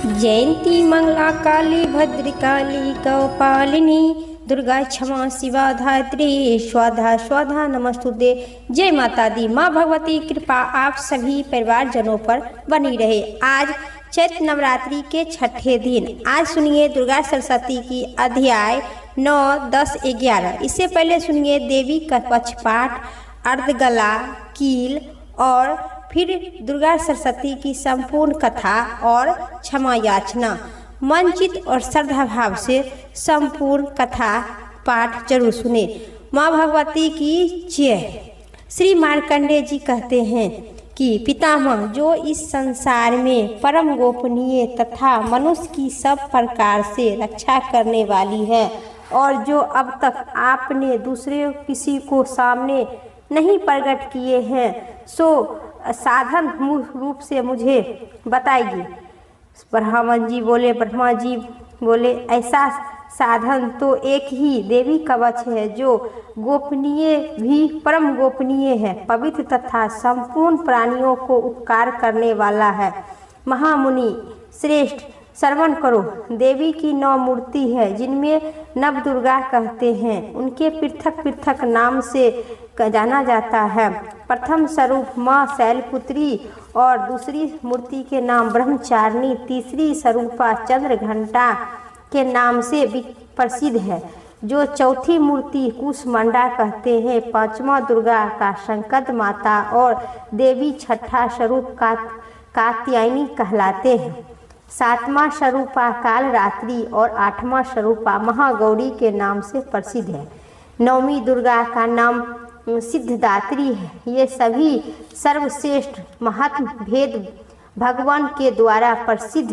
जयंती मंगला काली भद्रकाली कौपालिनी दुर्गा क्षमा शिवा धात्री स्वाधा स्वाधा नमस्तुते। जय माता दी। माँ भगवती कृपा आप सभी परिवारजनों पर बनी रहे। आज चैत्र नवरात्रि के छठे दिन आज सुनिए दुर्गा सरस्वती की अध्याय 9, 10, 11। इससे पहले सुनिए देवी का पक्षपाठ, अर्धगला, कील और फिर दुर्गा सरस्वती की संपूर्ण कथा और क्षमा याचना। मनचित और श्रद्धा भाव से संपूर्ण कथा पाठ जरूर सुने। माँ भगवती की जय। श्री मार्कंडेय जी कहते हैं कि पितामह, जो इस संसार में परम गोपनीय तथा मनुष्य की सब प्रकार से रक्षा करने वाली है और जो अब तक आपने दूसरे किसी को सामने नहीं प्रकट किए हैं, सो साधन रूप से मुझे बताइए। ब्राह्मण जी बोले, ब्रह्मा जी बोले, ऐसा साधन तो एक ही देवी कवच है जो गोपनीय भी परम गोपनीय है, पवित्र तथा संपूर्ण प्राणियों को उपकार करने वाला है। महामुनि श्रेष्ठ, श्रवण करो। देवी की 9 मूर्ति है जिनमें नव दुर्गा कहते हैं। उनके पृथक पृथक नाम से जाना जाता है। प्रथम स्वरूप माँ शैलपुत्री और दूसरी मूर्ति के नाम ब्रह्मचारिणी, तीसरी स्वरूपा चंद्र घंटा के नाम से प्रसिद्ध है, जो चौथी मूर्ति कुसमंडा कहते हैं। पांचवा दुर्गा का संकट माता और देवी छठा स्वरूप कात्यायनी कहलाते हैं। सातवां स्वरूपा कालरात्रि और आठवां स्वरूपा महागौरी के नाम से प्रसिद्ध है। नौवीं दुर्गा का नाम सिद्धदात्री है। ये सभी सर्वश्रेष्ठ महात्म भेद भगवान के द्वारा प्रसिद्ध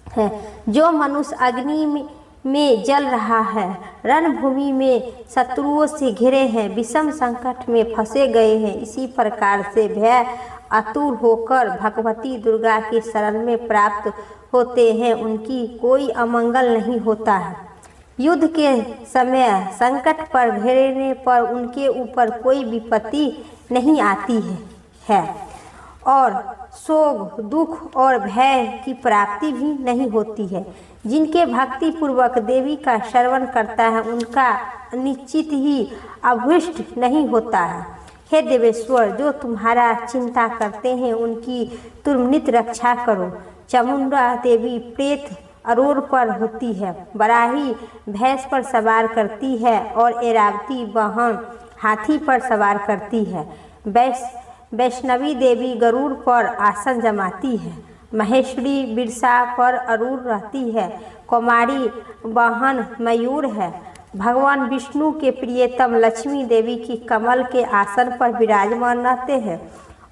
है। जो मनुष्य अग्नि में जल रहा है, रणभूमि में शत्रुओं से घिरे हैं, विषम संकट में फंसे गए हैं, इसी प्रकार से भय आतुर होकर भगवती दुर्गा के शरण में प्राप्त होते हैं, उनकी कोई अमंगल नहीं होता है। युद्ध के समय संकट पर घेरने पर उनके ऊपर कोई विपत्ति नहीं आती है और शोक, दुख और भय की प्राप्ति भी नहीं होती है। जिनके भक्ति पूर्वक देवी का श्रवण करता है, उनका निश्चित ही अभीष्ट नहीं होता है। हे देवेश्वर, जो तुम्हारा चिंता करते हैं उनकी तुम नित रक्षा करो। चामुंडा देवी प्रेत अरोर पर होती है, बराही भैंस पर सवार करती है और ऐरावती वाहन हाथी पर सवार करती है। वैष्णवी देवी गरुड़ पर आसन जमाती है। महेश्वरी बिरसा पर अरूर रहती है। कुमारी वाहन मयूर है। भगवान विष्णु के प्रियतम लक्ष्मी देवी की कमल के आसन पर विराजमान रहते हैं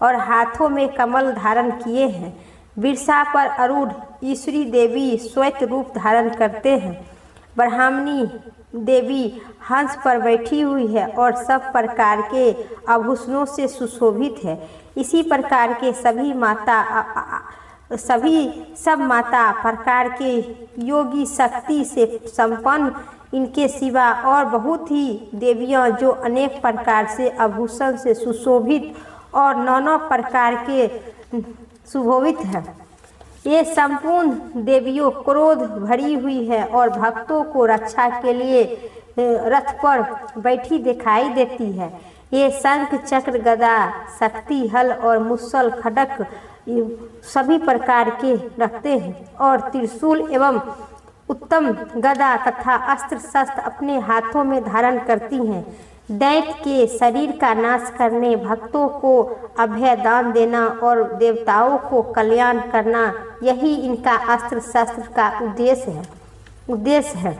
और हाथों में कमल धारण किए हैं। बिरसा पर अरूढ़ ईश्वरी देवी श्वेत रूप धारण करते हैं। ब्राह्मणी देवी हंस पर बैठी हुई है और सब प्रकार के आभूषणों से सुशोभित है। इसी प्रकार के सब माता प्रकार के योगी शक्ति से संपन्न, इनके सिवा और बहुत ही देवियां जो अनेक प्रकार से आभूषण से सुशोभित और नाना प्रकार के सुशोभित है। ये संपूर्ण देवियों क्रोध भरी हुई है और भक्तों को रक्षा के लिए रथ पर बैठी दिखाई देती है। ये शंख, चक्र, गदा, शक्ति, हल और मुसल, खड्ग सभी प्रकार के रखते हैं और त्रिशूल एवं उत्तम गदा तथा अस्त्र शस्त्र अपने हाथों में धारण करती हैं। दैत्य के शरीर का नाश करने, भक्तों को अभय दान देना और देवताओं को कल्याण करना, यही इनका अस्त्र शस्त्र का उद्देश्य है।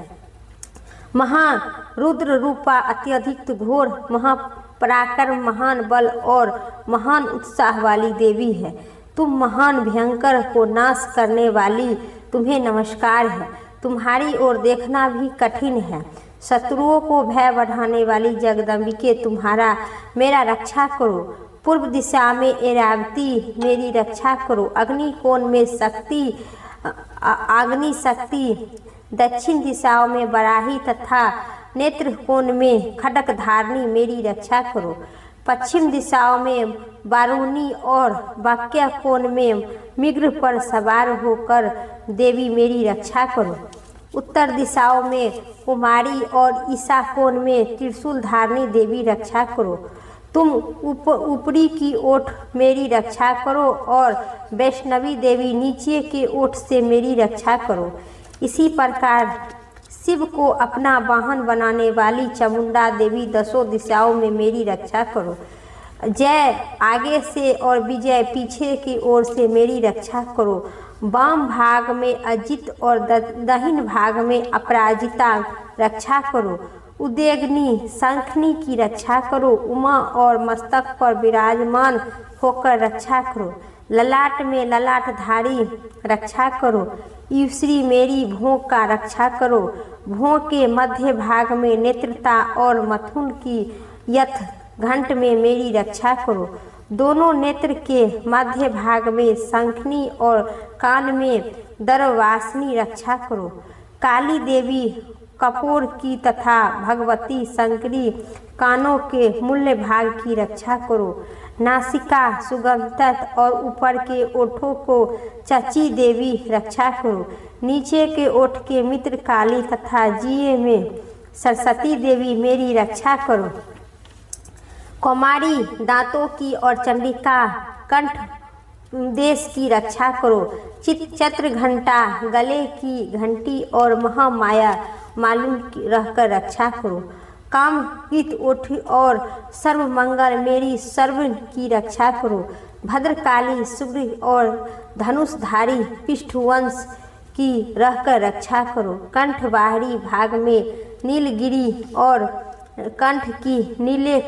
महारुद्र रूपा अत्यधिक घोर, महापराक्रम, महान बल और महान उत्साह वाली देवी है। तुम महान भयंकर को नाश करने वाली, तुम्हें नमस्कार है। तुम्हारी ओर देखना भी कठिन है। शत्रुओं को भय बढ़ाने वाली जगदम्बिके, तुम्हारा मेरा रक्षा करो। पूर्व दिशा में ऐरावती मेरी रक्षा करो। अग्निकोण में आग्नि शक्ति, दक्षिण दिशाओं में बराही तथा नेत्र कोण में खड्ग धारणी मेरी रक्षा करो। पश्चिम दिशाओं में बारूनी और वाक्य कोण में मिग्र पर सवार होकर देवी मेरी रक्षा करो। उत्तर दिशाओं में कुमारी और ईशा कोण में त्रिशूल धारणी देवी रक्षा करो। तुम ऊपरी की ओट मेरी रक्षा करो और वैष्णवी देवी नीचे के ओट से मेरी रक्षा करो। इसी प्रकार शिव को अपना वाहन बनाने वाली चामुंडा देवी दसों दिशाओं में मेरी रक्षा करो। जय आगे से और विजय पीछे की ओर से मेरी रक्षा करो। वाम भाग में अजित और दाहिने भाग में अपराजिता रक्षा करो। उद्वेगनी शंखनी की रक्षा करो। उमा और मस्तक पर विराजमान होकर रक्षा करो। ललाट में ललाटधारी रक्षा करो। ईश्वरी मेरी भों का रक्षा करो। भों के मध्य भाग में नेत्रता और मथुन की यथ घंट में मेरी रक्षा करो। दोनों नेत्र के मध्य भाग में शंखनी और कान में दरवासनी रक्षा करो। काली देवी कपूर की तथा भगवती शंकरी कानों के मूल्य भाग की रक्षा करो। नासिका सुगंधित और ऊपर के ओठों को चची देवी रक्षा करो। नीचे के ओठ के मित्र काली तथा जिए में सरस्वती देवी मेरी रक्षा करो। कौमारी दांतों की और चंडिका कंठ देश की रक्षा करो। चत्र घंटा गले की घंटी और महामाया मालूम रहकर रक्षा करो। कामकृत ओठ और सर्वमंगल मेरी सर्व की रक्षा करो। भद्रकाली शुभ्र और धनुषधारी पृष्ठवंश की रहकर रक्षा करो। कंठ बाहरी भाग में नीलगिरी और कंठ की नीले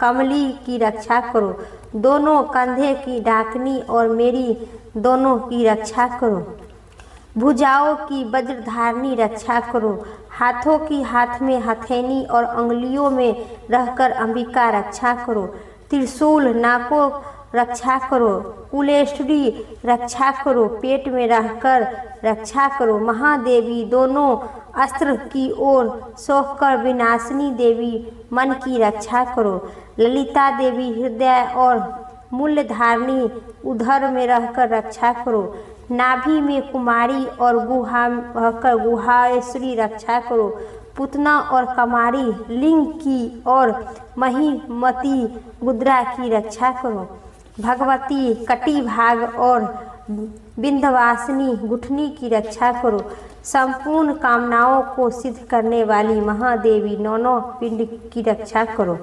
कमली की रक्षा करो। दोनों कंधे की डाकनी और मेरी दोनों की रक्षा करो। भुजाओं की वज्रधारणी रक्षा करो। हाथों की हाथ में हथेनी और अंगुलियों में रहकर अंबिका रक्षा करो। त्रिशूल नाकों रक्षा करो। कुलेश्वरी रक्षा करो। पेट में रहकर रक्षा करो। महादेवी दोनों अस्त्र की ओर सोहकर विनाशिनी देवी मन की रक्षा करो। ललिता देवी हृदय और मूल्यधारणी उधर में रहकर रक्षा करो। नाभि में कुमारी और गुहा रहकर गुहाएश्वरी रक्षा करो। पुतना और कमारी लिंग की और महिमती मुद्रा की रक्षा करो। भगवती कटी भाग और विंध्यवासिनी गुठनी की रक्षा करो। संपूर्ण कामनाओं को सिद्ध करने वाली महादेवी नौनों पिंड की रक्षा करो।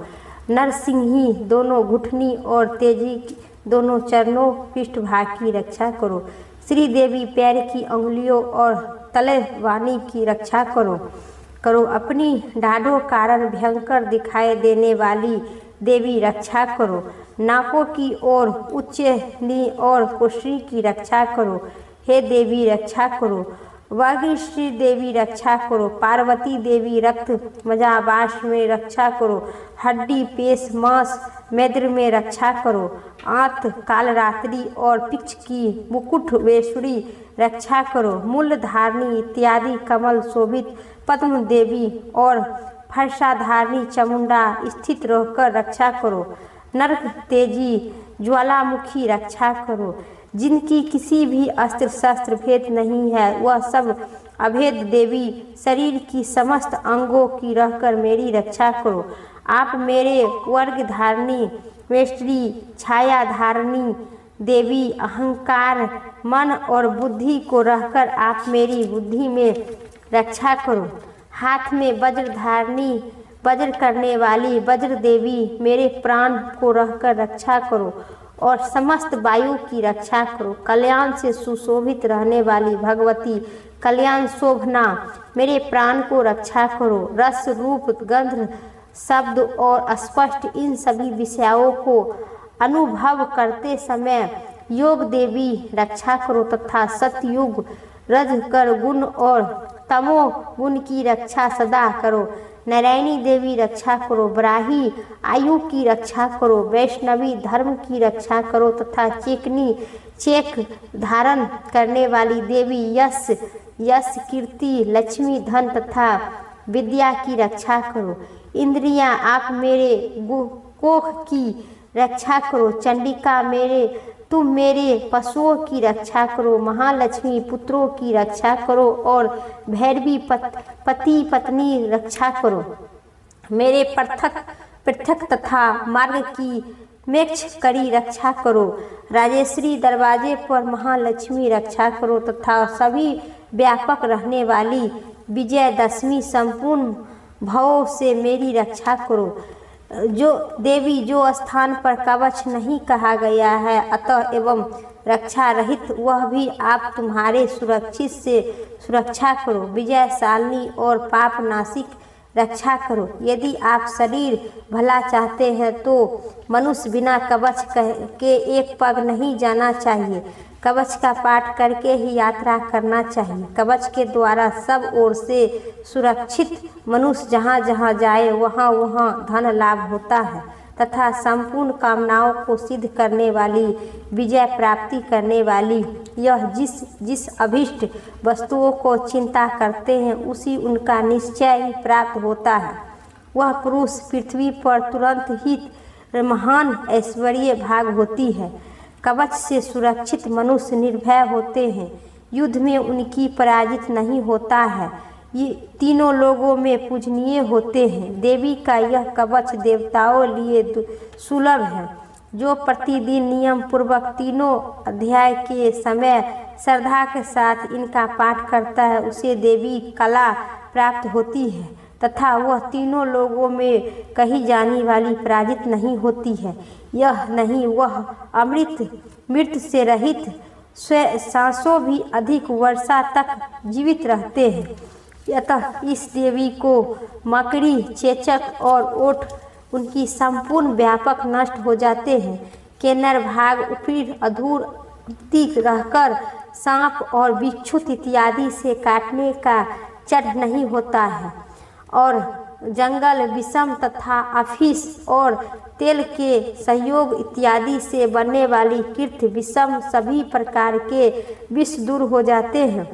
नरसिंही दोनों घुटनी और तेजी दोनों चरणों पृष्ठभाग की रक्षा करो। श्री देवी पैर की अंगुलियों और तलवानी की रक्षा करो। अपनी डाढ़ों कारण भयंकर दिखाई देने वाली देवी रक्षा करो। नाकों की ओर उच्चनी और कोशरी की रक्षा करो। हे देवी रक्षा करो। वागीश्वरी देवी रक्षा करो। पार्वती देवी रक्त मजाबाश में रक्षा करो। हड्डी पेश मांस मैद्र में रक्षा करो। आंत कालरात्रि और पिक्ष की मुकुट वेश्वरी रक्षा करो। मूल धारणी इत्यादि कमल शोभित पद्म देवी और फरसाधारणी चामुंडा स्थित रहकर रक्षा करो। नरक तेजी ज्वालामुखी रक्षा करो। जिनकी किसी भी अस्त्र शस्त्र भेद नहीं है वह सब अभेद देवी शरीर की समस्त अंगों की रहकर मेरी रक्षा करो। आप मेरे वर्ग धारणी वेष्टरी छाया धारणी देवी अहंकार मन और बुद्धि को रहकर आप मेरी बुद्धि में रक्षा करो। हाथ में वज्र धारणी वज्र करने वाली वज्र देवी मेरे प्राण को रहकर रक्षा करो और समस्त वायु की रक्षा करो। कल्याण से सुशोभित रहने वाली भगवती कल्याण शोभना मेरे प्राण को रक्षा करो। रस रूप गंध शब्द और स्पष्ट इन सभी विषयों को अनुभव करते समय योग देवी रक्षा करो तथा सतयुग रज कर गुण और तमो गुण की रक्षा सदा करो। नारायणी देवी रक्षा करो। ब्राही आयु की रक्षा करो। वैष्णवी धर्म की रक्षा करो तथा चेकनी चेक धारण करने वाली देवी यश कीर्ति लक्ष्मी धन तथा विद्या की रक्षा करो। इंद्रियां आप मेरे कोख की रक्षा करो। चंडिका तुम मेरे पशुओं की रक्षा करो। महालक्ष्मी पुत्रों की रक्षा करो और भैरवी पति पत्नी रक्षा करो। मेरे पृथक तथा मार्ग की मेक्ष करी रक्षा करो। राजेश्वरी दरवाजे पर महालक्ष्मी रक्षा करो तथा सभी व्यापक रहने वाली विजयदशमी संपूर्ण भवों से मेरी रक्षा करो। जो देवी जो स्थान पर कवच नहीं कहा गया है अतः एवं रक्षा रहित वह भी आप तुम्हारे सुरक्षित से सुरक्षा करो। विजयशालिनी और पाप नासिक रक्षा करो। यदि आप शरीर भला चाहते हैं तो मनुष्य बिना कवच के एक पग नहीं जाना चाहिए। कवच का पाठ करके ही यात्रा करना चाहिए। कवच के द्वारा सब ओर से सुरक्षित मनुष्य जहाँ जहाँ जाए वहाँ वहाँ धन लाभ होता है तथा संपूर्ण कामनाओं को सिद्ध करने वाली विजय प्राप्ति करने वाली यह जिस अभीष्ट वस्तुओं को चिंता करते हैं उसी उनका निश्चय ही प्राप्त होता है। वह पुरुष पृथ्वी पर तुरंत ही महान ऐश्वर्य भाग होती है। कवच से सुरक्षित मनुष्य निर्भय होते हैं। युद्ध में उनकी पराजित नहीं होता है। ये तीनों लोगों में पूजनीय होते हैं। देवी का यह कवच देवताओं लिए सुलभ है। जो प्रतिदिन नियम पूर्वक तीनों अध्याय के समय श्रद्धा के साथ इनका पाठ करता है उसे देवी कला प्राप्त होती है तथा वह तीनों लोगों में कही जाने वाली पराजित नहीं होती है। यह नहीं वह मृत्यु से रहित सांसों भी अधिक वर्षा तक जीवित रहते हैं। अतः इस देवी को मकड़ी चेचक और ओठ उनकी संपूर्ण व्यापक नष्ट हो जाते हैं। केनर भाग उपीड़ अधूर रहकर सांप और बिच्छुत इत्यादि से काटने का चढ़ नहीं होता है और जंगल विषम तथा अफीस और तेल के सहयोग इत्यादि से बनने वाली कीर्ति विषम सभी प्रकार के विष दूर हो जाते हैं।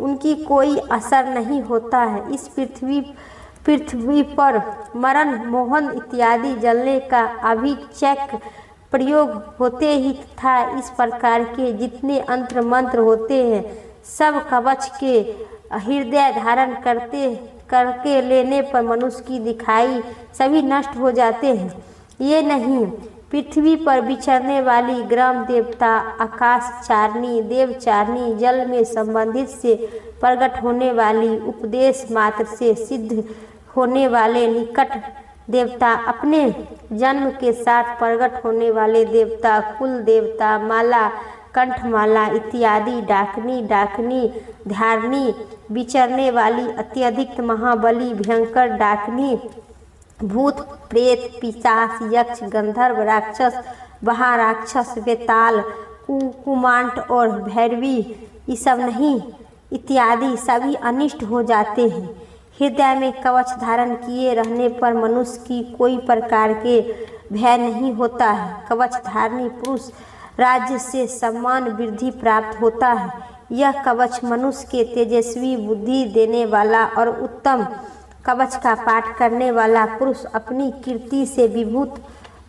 उनकी कोई असर नहीं होता है। इस पृथ्वी पर मरण मोहन इत्यादि जलने का अभिषेक प्रयोग होते ही तथा इस प्रकार के जितने अंतर मंत्र होते हैं सब कवच के हृदय धारण करके लेने पर मनुष्य की दिखाई सभी नष्ट हो जाते हैं। ये नहीं पृथ्वी पर विचरने वाली ग्राम देवता आकाश चारणी देवचारणी जल में संबंधित से प्रकट होने वाली उपदेश मात्र से सिद्ध होने वाले निकट देवता अपने जन्म के साथ प्रकट होने वाले देवता कुल देवता माला कंठमाला इत्यादि डाकनी धारणी विचरने वाली अत्यधिक महाबली भयंकर डाकनी भूत प्रेत पिशाच यक्ष गंधर्व राक्षस महाराक्षस वेताल कुमांट और भैरवी ये सब नहीं इत्यादि सभी अनिष्ट हो जाते हैं। हृदय में कवच धारण किए रहने पर मनुष्य की कोई प्रकार के भय नहीं होता है। कवच धारणी पुरुष राज्य से सम्मान वृद्धि प्राप्त होता है। यह कवच मनुष्य के तेजस्वी बुद्धि देने वाला और उत्तम कवच का पाठ करने वाला पुरुष अपनी कीर्ति से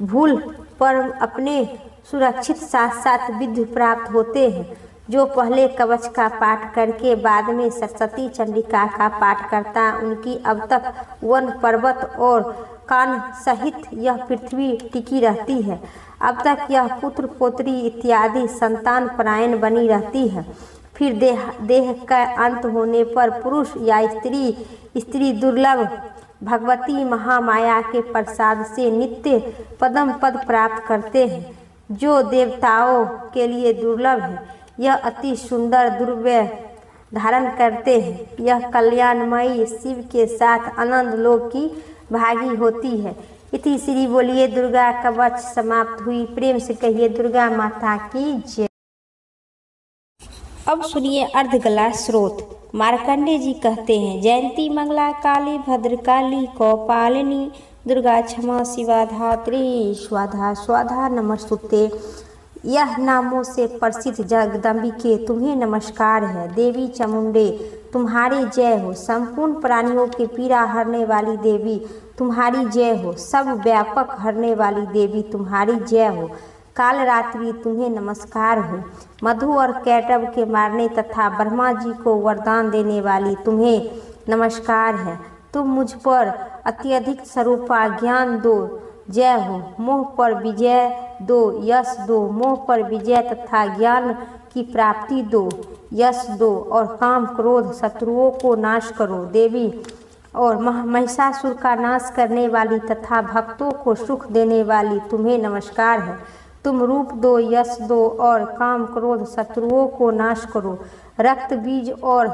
भूल पर अपने सुरक्षित साथ साथ विद्य प्राप्त होते हैं। जो पहले कवच का पाठ करके बाद में सरस्वती चंडिका का पाठ करता उनकी अब तक वन पर्वत और कान सहित यह पृथ्वी टिकी रहती है। अब तक यह पुत्र पोत्री इत्यादि संतान परायण बनी रहती है। फिर देह का अंत होने पर पुरुष या स्त्री दुर्लभ भगवती महामाया के प्रसाद से नित्य पदम पद प्राप्त करते हैं जो देवताओं के लिए दुर्लभ है। यह अति सुंदर दुर्व्य धारण करते हैं। यह कल्याणमयी शिव के साथ आनंद लोक की भागी होती है। इति श्री बोलिए दुर्गा कवच समाप्त हुई। प्रेम से कहिए दुर्गा माता की जय। अब सुनिए अर्धगला स्रोत। मार्कंडे जी कहते हैं जयंती मंगला काली भद्रकाली कौपालिनी दुर्गा क्षमा शिवा धात्री स्वाधा स्वाधा नमस्तुते। यह नामों से प्रसिद्ध जगदम्बिके तुम्हें नमस्कार है। देवी चामुंडे तुम्हारी जय हो। संपूर्ण प्राणियों के पीड़ा हरने वाली देवी तुम्हारी जय हो। सब व्यापक हरने वाली देवी तुम्हारी जय हो। काल रात्रि तुम्हें नमस्कार हो। मधु और कैटव के मारने तथा ब्रह्मा जी को वरदान देने वाली तुम्हें नमस्कार है। तुम मुझ पर अत्यधिक स्वरूपा ज्ञान दो, जय हो। मोह पर विजय दो, यश दो। मोह पर विजय तथा ज्ञान की प्राप्ति दो, यश दो और काम क्रोध शत्रुओं को नाश करो। देवी और महिषासुर का नाश करने वाली तथा भक्तों को सुख देने वाली तुम्हें नमस्कार है। तुम रूप दो, यश दो और काम क्रोध शत्रुओं को नाश करो। रक्त बीज और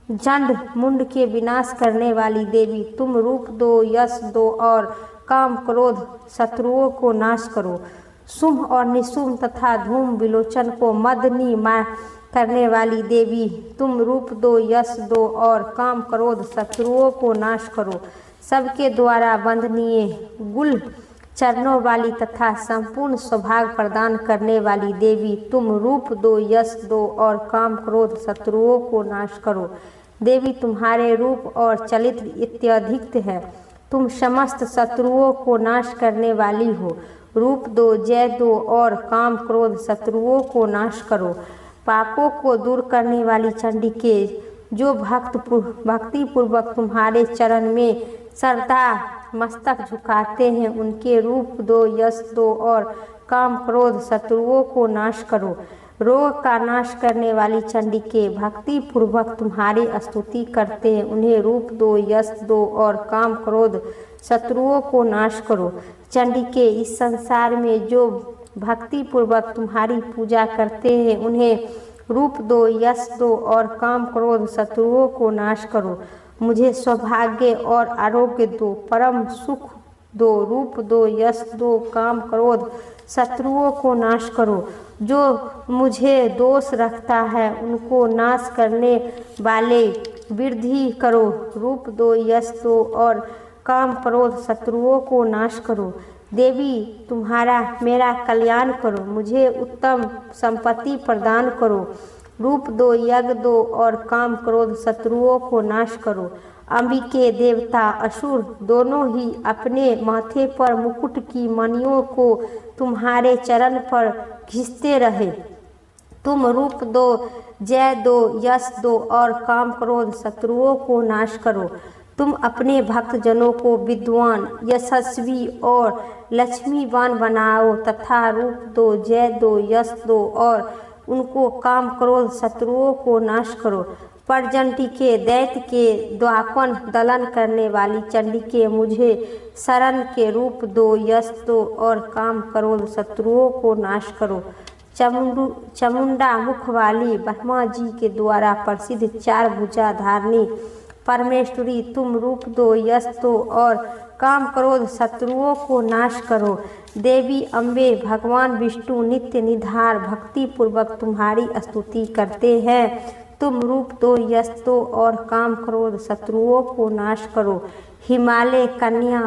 जंड मुंड के विनाश करने वाली देवी तुम रूप दो, यश दो और काम क्रोध शत्रुओं को नाश करो। शुंभ और निशुंभ तथा धूम विलोचन को मदनी करने वाली देवी तुम रूप दो, यश दो और काम क्रोध शत्रुओं को नाश करो। सबके द्वारा वंदनीय गुल चरणों वाली तथा संपूर्ण सौभाग्य प्रदान करने वाली देवी तुम रूप दो, यश दो और काम क्रोध शत्रुओं को नाश करो। देवी तुम्हारे रूप और चरित्र अत्यधिक है। तुम समस्त शत्रुओं को नाश करने वाली हो। रूप दो, जय दो और काम क्रोध शत्रुओं को नाश करो। पापों को दूर करने वाली चंडिके जो भक्ति पूर्वक तुम्हारे चरण में श्रद्धा मस्तक झुकाते हैं उनके रूप दो, यश दो और काम क्रोध शत्रुओं को नाश करो। रोग का नाश करने वाली चंडिके भक्ति पूर्वक तुम्हारी स्तुति करते हैं उन्हें रूप दो, यश दो और काम क्रोध शत्रुओं को नाश करो। चंडिके इस संसार में जो भक्ति पूर्वक तुम्हारी पूजा करते हैं उन्हें रूप दो, यश दो और काम क्रोध शत्रुओं को नाश करो। मुझे सौभाग्य और आरोग्य दो, परम सुख दो। रूप दो, यश दो, काम क्रोध शत्रुओं को नाश करो। जो मुझे दोष रखता है उनको नाश करने वाले वृद्धि करो। रूप दो, यश दो और काम क्रोध शत्रुओं को नाश करो। देवी तुम्हारा मेरा कल्याण करो, मुझे उत्तम संपत्ति प्रदान करो। रूप दो, यज्ञ दो और काम क्रोध शत्रुओं को नाश करो। अंबिके देवता असुर दोनों ही अपने माथे पर मुकुट की मणियों को तुम्हारे चरण पर घिसते रहे। तुम रूप दो, जय दो, यश दो और काम क्रोध शत्रुओं को नाश करो। तुम अपने भक्तजनों को विद्वान, यशस्वी और लक्ष्मीवान बनाओ तथा रूप दो, जय दो, यश दो और उनको काम क्रोध शत्रुओं को नाश करो। परजंटिके दैत्य के द्वापन दलन करने वाली चंडिके मुझे शरण के रूप दो, यश दो और काम क्रोध शत्रुओं को नाश करो। चामुंडा मुख वाली ब्रह्मा जी के द्वारा प्रसिद्ध चार भुजा धारणी परमेश्वरी तुम रूप दो, यश दो और काम क्रोध शत्रुओं को नाश करो। देवी अम्बे भगवान विष्णु नित्य निधार भक्ति पूर्वक तुम्हारी स्तुति करते हैं। तुम रूप दो, यश दो और काम क्रोध शत्रुओं को नाश करो। हिमालय कन्या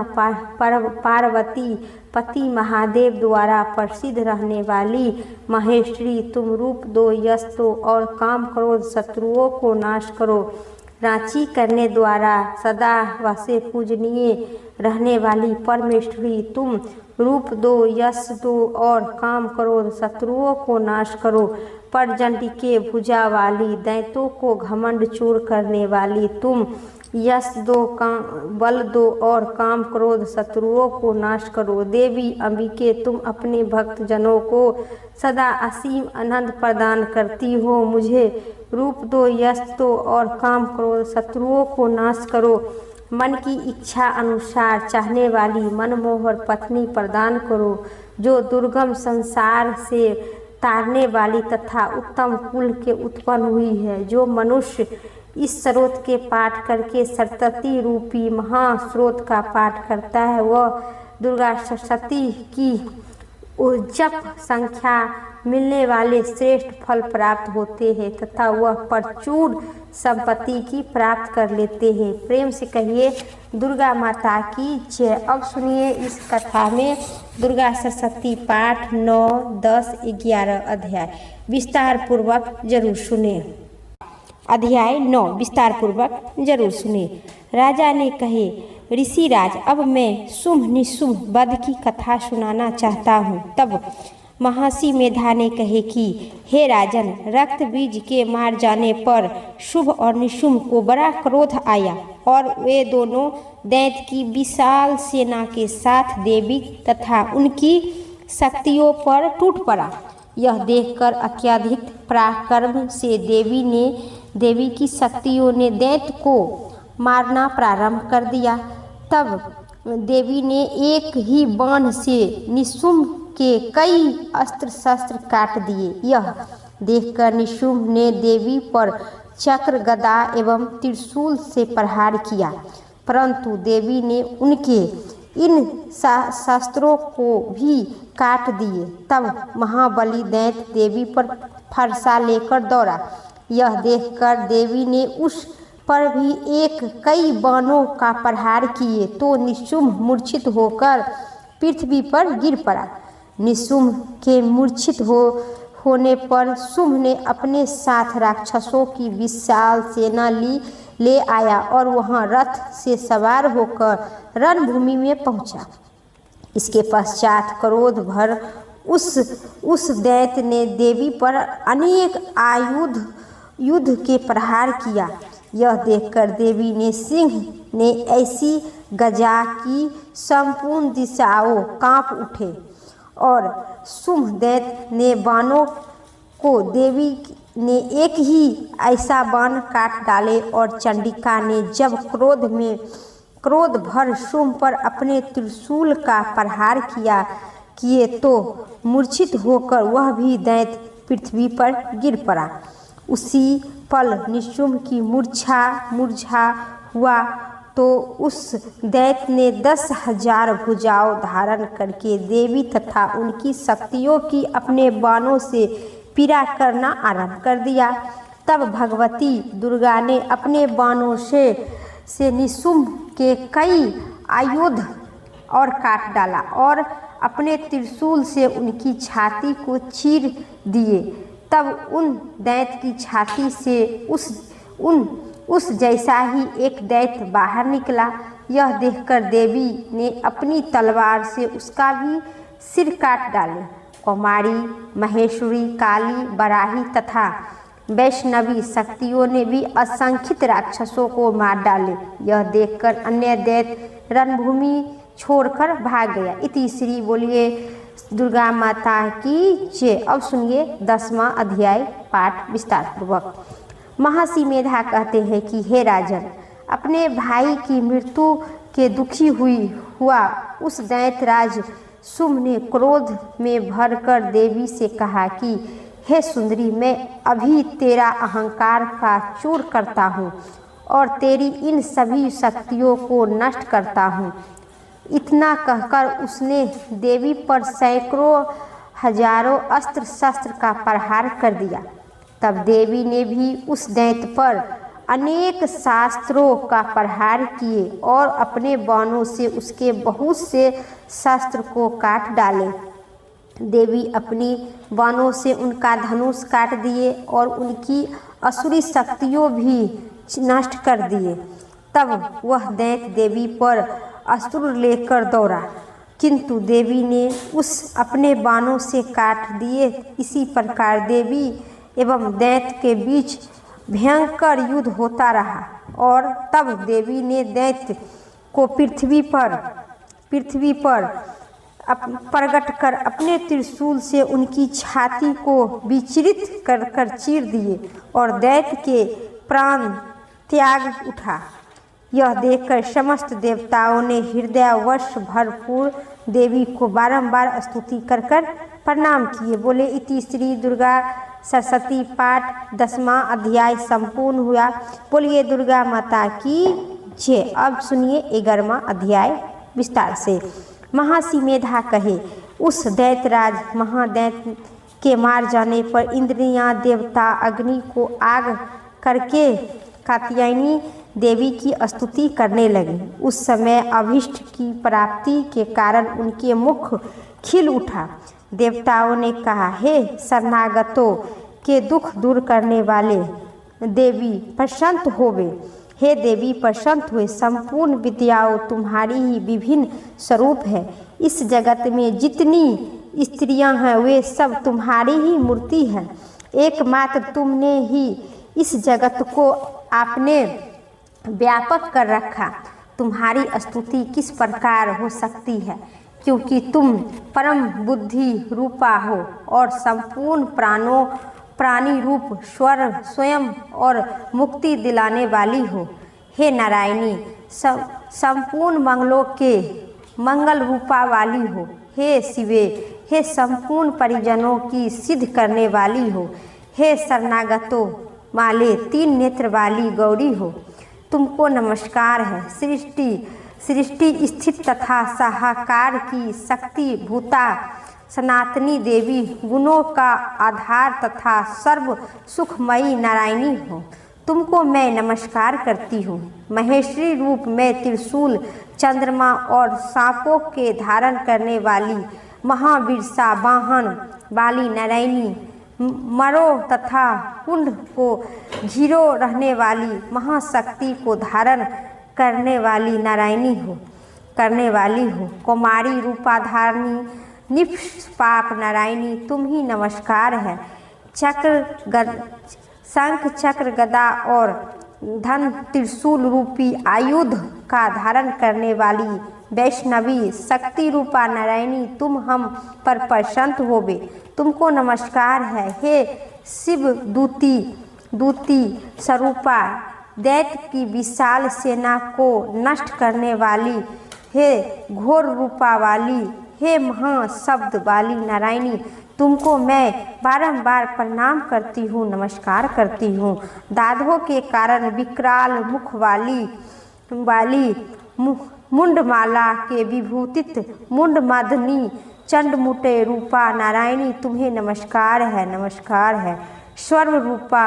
पार्वती पति महादेव द्वारा प्रसिद्ध रहने वाली महेश्वरी तुम रूप दो, यश दो और काम क्रोध शत्रुओं को नाश करो। रांची करने द्वारा सदा वसे पूजनीय रहने वाली परमेश्वरी तुम रूप दो, यश दो और काम क्रोध शत्रुओं को नाश करो। परजंटिके भुजा वाली दैत्यों को घमंड चूर करने वाली तुम यश दो, बल दो और काम क्रोध शत्रुओं को नाश करो। देवी अंबिके तुम अपने भक्तजनों को सदा असीम आनंद प्रदान करती हो। मुझे रूप दो, यश दो और काम क्रोध शत्रुओं को नाश करो। मन की इच्छा अनुसार चाहने वाली मनमोहर पत्नी प्रदान करो जो दुर्गम संसार से तारने वाली तथा उत्तम कुल के उत्पन्न हुई है। जो मनुष्य इस स्रोत के पाठ करके सरस्वती रूपी महास्रोत का पाठ करता है वह दुर्गा सरस्वती की जप संख्या मिलने वाले श्रेष्ठ फल प्राप्त होते हैं तथा वह प्रचुर संपत्ति की प्राप्त कर लेते हैं। प्रेम से कहिए दुर्गा माता की जय। अब सुनिए इस कथा में दुर्गा सप्तशती पाठ 9, 10, 11 अध्याय विस्तार पूर्वक जरूर सुने। अध्याय 9 विस्तार पूर्वक जरूर सुने। राजा ने कहे, ऋषिराज, अब मैं शुंभ निशुंभ वध की कथा सुनाना चाहता हूँ। तब महर्षि मेधा ने कहे कि हे राजन, रक्त बीज के मार जाने पर शुंभ और निशुंभ को बड़ा क्रोध आया और वे दोनों दैत्य की विशाल सेना के साथ देवी तथा उनकी शक्तियों पर टूट पड़ा। यह देखकर अत्यधिक पराक्रम से देवी की शक्तियों ने दैत्य को मारना प्रारंभ कर दिया। तब देवी ने एक ही बाण से निशुंभ के कई अस्त्र शस्त्र काट दिए। यह देखकर निशुंभ ने देवी पर चक्र, गदा एवं त्रिशूल से प्रहार किया, परंतु देवी ने उनके इन शस्त्रों को भी काट दिए। तब महाबली दैत्य देवी पर फरसा लेकर दौड़ा। यह देखकर देवी ने उस पर भी कई बाणों का प्रहार किए तो निशुंभ मूर्छित होकर पृथ्वी पर गिर पड़ा। निशुंभ के मूर्छित होने पर शुंभ ने अपने साथ राक्षसों की विशाल सेना ले आया और वहां रथ से सवार होकर रणभूमि में पहुंचा। इसके पश्चात क्रोध भर उस दैत्य ने देवी पर अनेक युद्ध के प्रहार किया। यह देखकर देवी ने सिंह ने ऐसी गजा की संपूर्ण दिशाओं कांप उठे और शुंभ दैत्य ने बाणों को देवी ने एक ही ऐसा बाण काट डाले और चंडिका ने जब क्रोध भर शुंभ पर अपने त्रिशूल का प्रहार किए तो मूर्छित होकर वह भी दैत्य पृथ्वी पर गिर पड़ा। उसी पल निशुंभ की मूर्छा हुआ तो उस दैत्य ने 10,000 भुजाओं धारण करके देवी तथा उनकी शक्तियों की अपने बाणों से पीड़ा करना आरंभ कर दिया। तब भगवती दुर्गा ने अपने बाणों से निशुंभ के कई आयुध और काट डाला और अपने त्रिशूल से उनकी छाती को चीर दिए। तब उन दैत्य की छाती से उस जैसा ही एक दैत्य बाहर निकला। यह देखकर देवी ने अपनी तलवार से उसका भी सिर काट डाले। कुमारी, महेश्वरी, काली, बराही तथा वैष्णवी शक्तियों ने भी असंख्यित राक्षसों को मार डाले। यह देखकर अन्य दैत्य रणभूमि छोड़कर भाग गया। इति श्री बोलिए दुर्गा माता की जय। अब सुनिए 10वां अध्याय पाठ विस्तार पूर्वक। महर्षि मेधा कहते हैं कि हे राजन, अपने भाई की मृत्यु के दुखी हुआ उस दैत्यराज शुंभ ने क्रोध में भरकर देवी से कहा कि हे सुंदरी, मैं अभी तेरा अहंकार का चूर करता हूँ और तेरी इन सभी शक्तियों को नष्ट करता हूँ। इतना कहकर उसने देवी पर सैकड़ों हजारों अस्त्र शस्त्र का प्रहार कर दिया। तब देवी ने भी उस दैत्य पर अनेक शास्त्रों का प्रहार किए और अपने बाणों से उसके बहुत से शस्त्र को काट डाले। देवी अपनी बाणों से उनका धनुष काट दिए और उनकी असुरी शक्तियों भी नष्ट कर दिए। तब वह दैत्य देवी पर अस्त्र लेकर दौड़ा, किंतु देवी ने उस अपने बाणों से काट दिए। इसी प्रकार देवी एवं दैत्य के बीच भयंकर युद्ध होता रहा और तब देवी ने दैत्य को पृथ्वी पर प्रकट कर अपने त्रिशूल से उनकी छाती को विचलित कर चीर दिए और दैत्य के प्राण त्याग उठा। यह देखकर समस्त देवताओं ने हृदयवश भरपूर देवी को बारंबार स्तुति कर प्रणाम किए। बोले इति श्री दुर्गा सप्तशती पाठ 10वां अध्याय संपूर्ण हुआ। बोलिए दुर्गा माता की जय। अब सुनिए 11वां अध्याय विस्तार से। महर्षि मेधा कहे, उस दैत्यराज महादैत्य के मार जाने पर इंद्रियां देवता अग्नि को आग करके कात्यायनी देवी की स्तुति करने लगे। उस समय अभीष्ट की प्राप्ति के कारण उनके मुख खिल उठा। देवताओं ने कहा, हे शरणागतों के दुख दूर करने वाले देवी प्रसन्न होवे। हे देवी प्रसन्न हुए, संपूर्ण विद्याओं तुम्हारी ही विभिन्न स्वरूप है। इस जगत में जितनी स्त्रियां हैं वे सब तुम्हारी ही मूर्ति है। एकमात्र तुमने ही इस जगत को आपने व्यापक कर रखा। तुम्हारी स्तुति किस प्रकार हो सकती है, क्योंकि तुम परम बुद्धि रूपा हो और संपूर्ण प्राणी रूप स्वर स्वयं और मुक्ति दिलाने वाली हो। हे नारायणी, संपूर्ण मंगलों के मंगल रूपा वाली हो। हे शिवे, हे संपूर्ण परिजनों की सिद्ध करने वाली हो। हे शरणागतों वाले तीन नेत्र वाली गौरी हो, तुमको नमस्कार है। सृष्टि स्थित तथा सहाकार की शक्ति भूता सनातनी देवी, गुणों का आधार तथा सर्व सुखमयी नारायणी हो, तुमको मैं नमस्कार करती हूँ। महेश्वरी रूप में त्रिशूल, चंद्रमा और सांपों के धारण करने वाली महावीरसा वाहन वाली नारायणी, मरो तथा कुंड को घिरो रहने वाली महाशक्ति को धारण करने वाली नारायणी हो, कुमारी रूपाधारणी निष्पाप नारायणी, तुम ही नमस्कार है। शंख चक्र गदा और धन त्रिशूल रूपी आयुध का धारण करने वाली वैष्णवी शक्ति रूपा नारायणी, तुम हम पर प्रसन्न होवे, तुमको नमस्कार है। हे शिव दूती स्वरूपा, दैत्य की विशाल सेना को नष्ट करने वाली, हे घोर रूपा वाली, हे महाशब्द वाली नारायणी, तुमको मैं बारंबार प्रणाम करती हूँ, नमस्कार करती हूँ। दाधों के कारण विकराल मुख वाली मुंडमाला के विभूतित मुंडमदनी चंडमुटे रूपा नारायणी, तुम्हें नमस्कार है। सर्व रूपा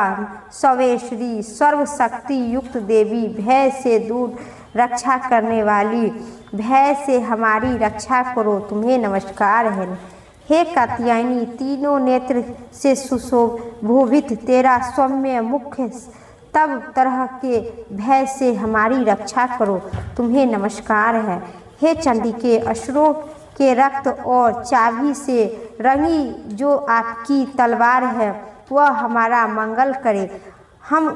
सर्वेश्वरी सर्वशक्ति युक्त देवी, भय से दूर रक्षा करने वाली, भय से हमारी रक्षा करो, तुम्हें नमस्कार है। हे कात्यायनी, तीनों नेत्र से सुशोभित तेरा सौम्य मुख्य तब तरह के भय से हमारी रक्षा करो, तुम्हें नमस्कार है। हे चंडिके, असुरों के रक्त और चाबी से रंगी जो आपकी तलवार है वह हमारा मंगल करे, हम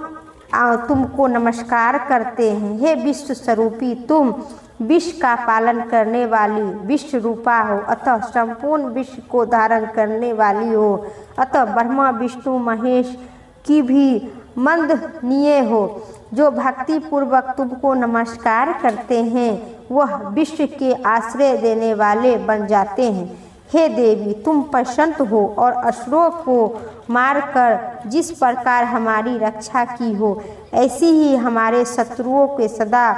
तुमको नमस्कार करते हैं। हे विश्व स्वरूपी, तुम विश्व का पालन करने वाली विश्व रूपा हो, अतः संपूर्ण विश्व को धारण करने वाली हो, अतः ब्रह्मा विष्णु महेश की भी मंदनीय हो। जो भक्ति पूर्वक तुमको नमस्कार करते हैं वह विश्व के आश्रय देने वाले बन जाते हैं। हे देवी, तुम प्रसन्न हो और असुरों को मारकर जिस प्रकार हमारी रक्षा की हो, ऐसी ही हमारे शत्रुओं के सदा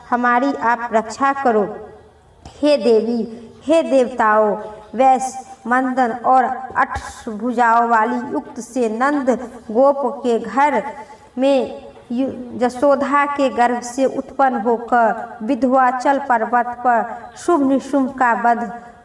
हमारी आप रक्षा करो। हे देवी, हे देवताओं, वैश्य मंदन और अष्टभुजाओं वाली युक्त से नंद गोप के घर में यशोदा के गर्भ से उत्पन्न होकर विंध्याचल पर्वत पर शुभ निशुंभ का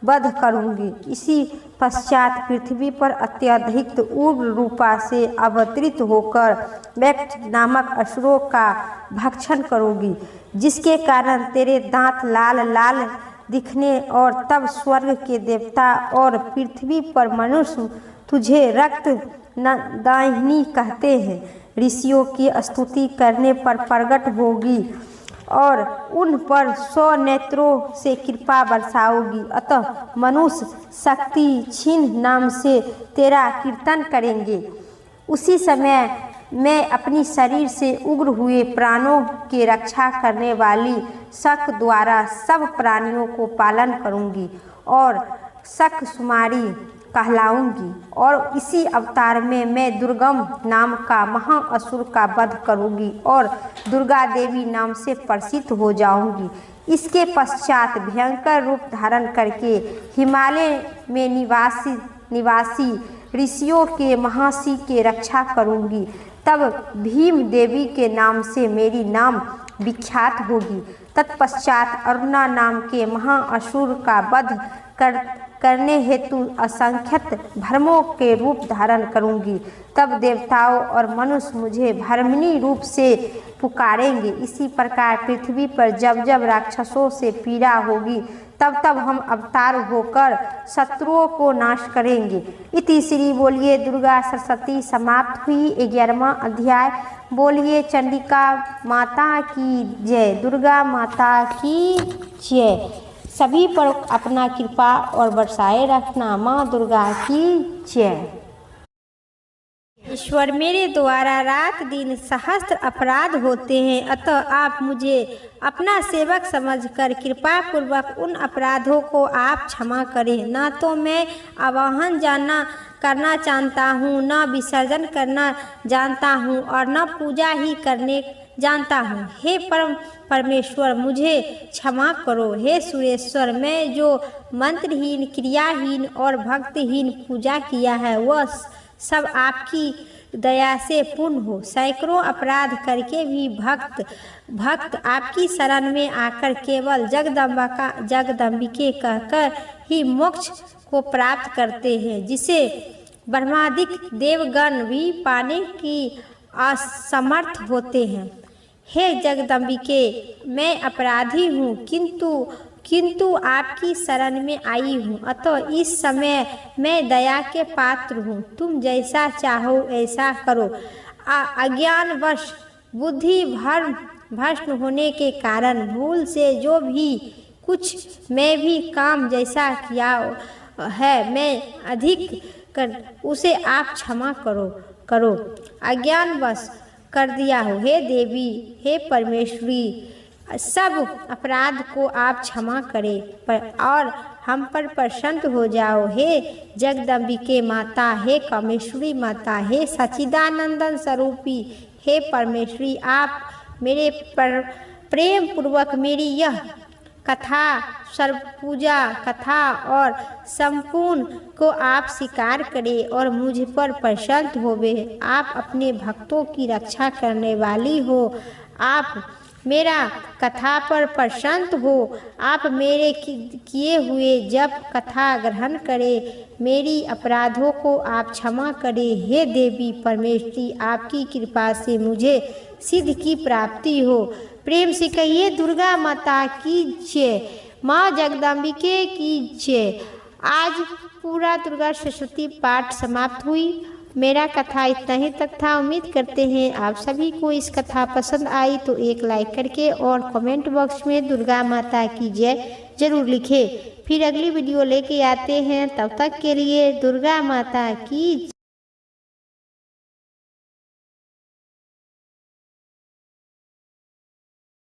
वध करूंगी। इसी पश्चात पृथ्वी पर अत्यधिक उग्र रूपा से अवतरित होकर व्यक्त नामक असुरों का भक्षण करूंगी, जिसके कारण तेरे दांत लाल लाल दिखने और तब स्वर्ग के देवता और पृथ्वी पर मनुष्य तुझे रक्त दाहिनी कहते हैं। ऋषियों की स्तुति करने पर प्रकट होगी और उन पर 100 नेत्रों से कृपा बरसाओगी, अतः मनुष्य शक्ति छिन्न नाम से तेरा कीर्तन करेंगे। उसी समय मैं अपनी शरीर से उग्र हुए प्राणों की रक्षा करने वाली शक द्वारा सब प्राणियों को पालन करूंगी और शक सुमारी कहलाऊंगी, और इसी अवतार में मैं दुर्गम नाम का महाअसुर का वध करूंगी और दुर्गा देवी नाम से प्रसिद्ध हो जाऊंगी। इसके पश्चात भयंकर रूप धारण करके हिमालय में निवासी ऋषियों के महासी के रक्षा करूंगी। तब भीम देवी के नाम से मेरी नाम विख्यात होगी। तत्पश्चात अरुणा नाम के महाअसुर का वध करने हेतु असंख्यत भ्रमों के रूप धारण करूंगी। तब देवताओं और मनुष्य मुझे भ्रमिणी रूप से पुकारेंगे। इसी प्रकार पृथ्वी पर जब जब राक्षसों से पीड़ा होगी तब तब हम अवतार होकर शत्रुओं को नाश करेंगे। इति श्री बोलिए दुर्गा सरस्वती। समाप्त हुई 11वां अध्याय। बोलिए चंडिका माता की जय, दुर्गा माता की जय। सभी पर अपना कृपा और बरसाए रखना। माँ दुर्गा की जय। ईश्वर, मेरे द्वारा रात दिन सहस्त्र अपराध होते हैं, अतः आप मुझे अपना सेवक समझकर कृपा पूर्वक उन अपराधों को आप क्षमा करें। न तो मैं आवाहन करना जानता हूँ, न विसर्जन करना जानता हूँ और न पूजा ही करने जानता हूँ। हे परमेश्वर, मुझे क्षमा करो। हे सुरेश्वर, मैं जो मंत्रहीन, क्रियाहीन और भक्तिहीन पूजा किया है वह सब आपकी दया से पूर्ण हो। सैकड़ों अपराध करके भी भक्त आपकी शरण में आकर केवल जगदम्बिके कहकर ही मोक्ष को प्राप्त करते हैं, जिसे ब्रह्मादिक देवगण भी पाने की असमर्थ होते हैं। हे जगदम्बिके, मैं अपराधी हूँ, किंतु आपकी शरण में आई हूँ, अतः इस समय मैं दया के पात्र हूँ। तुम जैसा चाहो ऐसा करो। अज्ञानवश बुद्धि भ्रष्ट होने के कारण भूल से जो भी कुछ मैं भी काम जैसा किया है मैं अधिक कर उसे आप क्षमा करो। अज्ञानवश कर दिया हो। हे देवी, हे परमेश्वरी, सब अपराध को आप क्षमा करें और हम पर प्रसन्न हो जाओ। हे जगदम्बिके माता, हे कामेश्वरी माता, हे सच्चिदानंदन स्वरूपी, हे परमेश्वरी, आप मेरे पर प्रेम पूर्वक मेरी यह कथा, सर्वपूजा कथा और संपूर्ण को आप स्वीकार करें और मुझ पर प्रसन्न होवे। आप अपने भक्तों की रक्षा करने वाली हो। आप मेरा कथा पर प्रसन्न हो। आप मेरे किए हुए जप कथा ग्रहण करें। मेरी अपराधों को आप क्षमा करें। हे देवी परमेश्वरी, आपकी कृपा से मुझे सिद्ध की प्राप्ति हो। प्रेम से कहिए दुर्गा माता की जय, माँ जगदम्बिके की जय। आज पूरा दुर्गा सरस्वती पाठ समाप्त हुई। मेरा कथा इतना ही तक था। उम्मीद करते हैं आप सभी को इस कथा पसंद आई तो एक लाइक करके और कमेंट बॉक्स में दुर्गा माता की जय जरूर लिखें। फिर अगली वीडियो लेके आते हैं, तब तक के लिए दुर्गा माता की